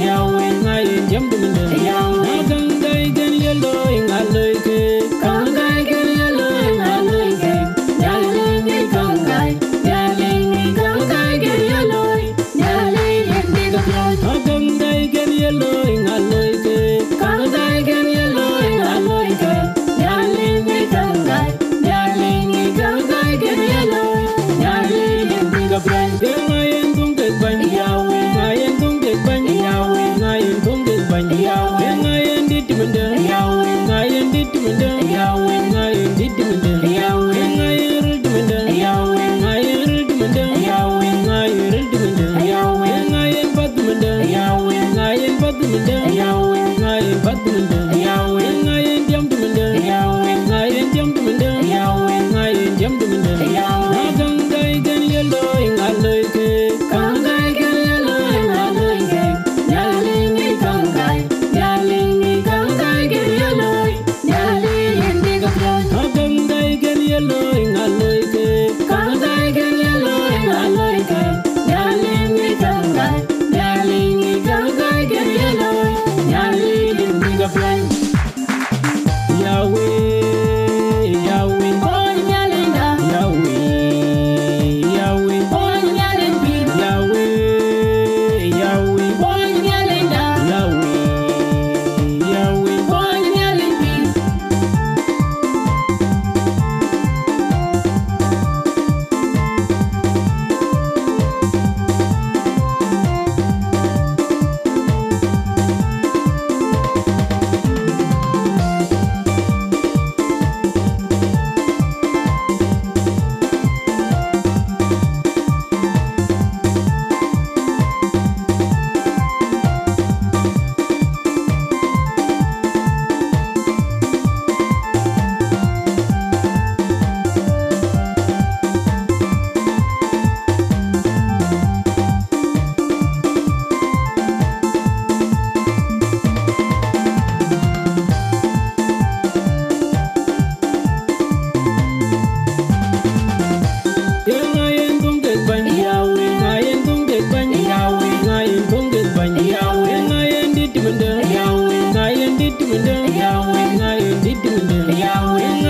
Yahweh ngayen jam dumende Yahweh gangai gen yelo ingaloi ke gangai gen yelo ingaloi ke yalingi gangai gen yelo yalingi gangai gangai gen yelo ingaloi ke gangai gen yelo ingaloi ke yalingi gangai gen yelo yalingi gangai ngayen tungke ban Yahweh ngayen tungke ban Yahweh ngayen tungke ban Yahweh ngayen ditimende Yahweh ngayen ditimende Yahweh ngayen ditimende Yahweh ngayen ridimende Yahweh ngayen ridimende Yahweh ngayen ridimende Yahweh ngayen patumende Yahweh ngayen patumende Yahweh ngayen patumende Yahweh ngayen jamtumende Yahweh ngayen jamtumende Yahweh ngayen jamtumende Yahweh gangai gen yelo ingaloi ke gangai gen yelo ingaloi ke yalingi gangai gen yelo yalingi gangai gangai gen yelo ingaloi ke gangai gen yelo ingaloi ke yalingi gangai gen yelo yalingi gangai Yahweh Yahweh Yahweh Yahweh Yahweh Yahweh ngayen